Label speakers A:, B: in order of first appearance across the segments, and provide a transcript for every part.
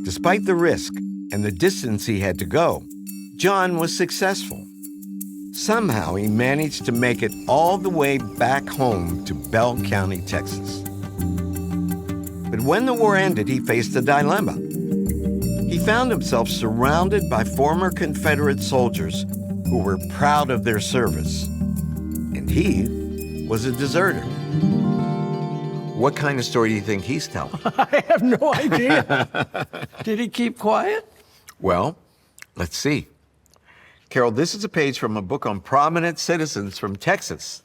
A: Despite the risk and the distance he had to go, John was successful. Somehow he managed to make it all the way back home to Bell County, Texas. But when the war ended, he faced a dilemma. He found himself surrounded by former Confederate soldiers who were proud of their service. And he was a deserter. What kind of story do you think he's telling?
B: I have no idea. Did he keep quiet?
A: Well, let's see. Carol, this is a page from a book on prominent citizens from Texas.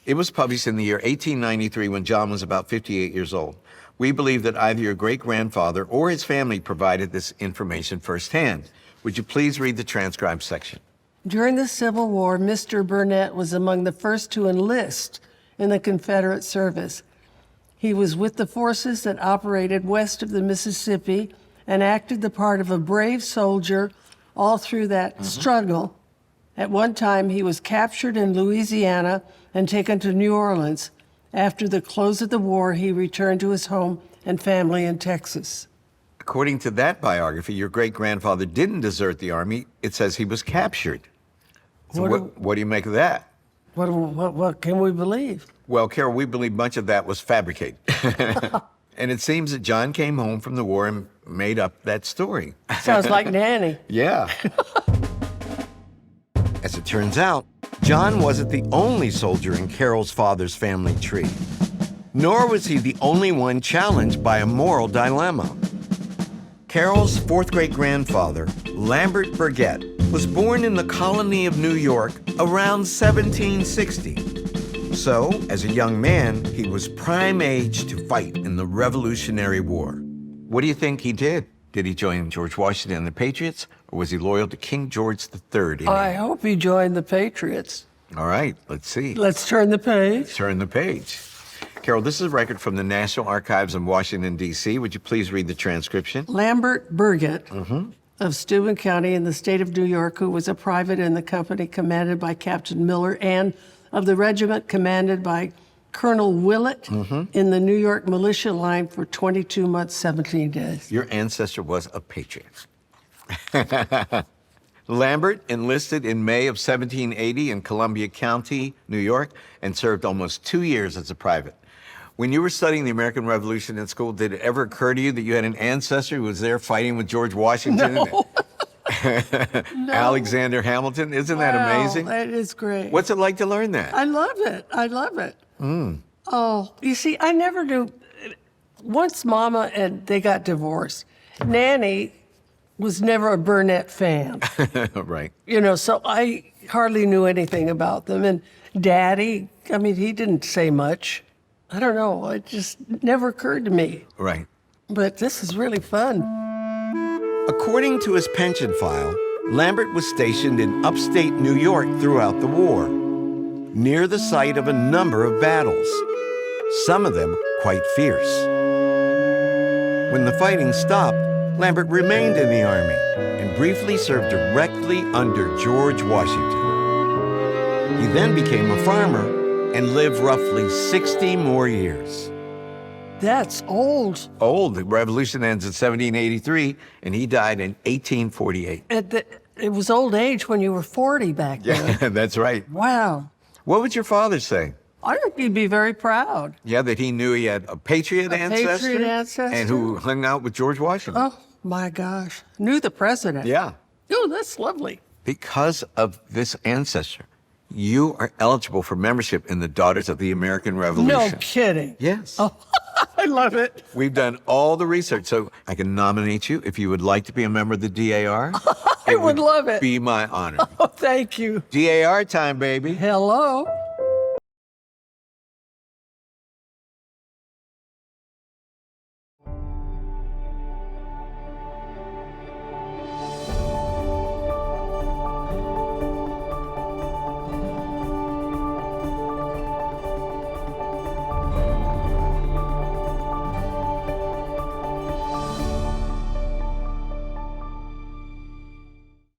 A: It was published in the year 1893 when John was about 58 years old. We believe that either your great-grandfather or his family provided this information firsthand. Would you please read the transcribed section?
B: During the Civil War, Mr. Burnett was among the first to enlist in the Confederate service. He was with the forces that operated west of the Mississippi and acted the part of a brave soldier all through that struggle. At one time, he was captured in Louisiana and taken to New Orleans. After the close of the war, he returned to his home and family in Texas.
A: According to that biography, your great-grandfather didn't desert the Army. It says he was captured. So what do you make of that?
B: What can we believe?
A: Well, Carol, we believe much of that was fabricated. And it seems that John came home from the war and made up that story.
B: Sounds like Nanny.
A: Yeah. As it turns out, John wasn't the only soldier in Carol's father's family tree. Nor was he the only one challenged by a moral dilemma. Carol's fourth great-grandfather, Lambert Burgett, was born in the colony of New York around 1760. So, as a young man, he was prime age to fight in the Revolutionary War. What do you think he did? Did he join George Washington and the Patriots, or was he loyal to King George III?
B: I hope he joined the Patriots.
A: All right, let's see.
B: Let's turn the page.
A: Turn the page. Carol, this is a record from the National Archives in Washington, D.C. Would you please read the transcription?
B: Lambert Burgett of Steuben County in the state of New York, who was a private in the company commanded by Captain Miller and of the regiment commanded by Colonel Willett in the New York militia line for 22 months, 17 days.
A: Your ancestor was a patriot. Lambert enlisted in May of 1780 in Columbia County, New York, and served almost 2 years as a private. When you were studying the American Revolution in school, did it ever occur to you that you had an ancestor who was there fighting with George Washington?
B: No.
A: Alexander Hamilton? Isn't that amazing?
B: That is great.
A: What's it like to learn that?
B: I love it. I love it. Oh, you see, I never knew. Once Mama and they got divorced, Nanny was never a Burnett fan.
A: Right.
B: You know, so I hardly knew anything about them. And Daddy, I mean, he didn't say much. I don't know. It just never occurred to me.
A: Right.
B: But this is really fun.
A: According to his pension file, Lambert was stationed in upstate New York throughout the war, near the site of a number of battles, some of them quite fierce. When the fighting stopped, Lambert remained in the Army and briefly served directly under George Washington. He then became a farmer and lived roughly 60 more years.
B: That's old.
A: Old. The revolution ends in 1783, and he died in 1848.
B: It was old age when you were 40 back then.
A: Yeah, that's right.
B: Wow.
A: What would your father say?
B: I think he'd be very proud.
A: Yeah, that he knew he had a patriot ancestor?
B: Patriot ancestor.
A: And who hung out with George Washington.
B: Oh, my gosh. Knew the president.
A: Yeah.
B: Oh, that's lovely.
A: Because of this ancestor, you are eligible for membership in the Daughters of the American Revolution.
B: No kidding.
A: Yes.
B: Oh, I love it.
A: We've done all the research, so I can nominate you if you would like to be a member of the DAR.
B: I would love it.
A: Be my honor.
B: Oh, thank you.
A: DAR time, baby.
B: Hello.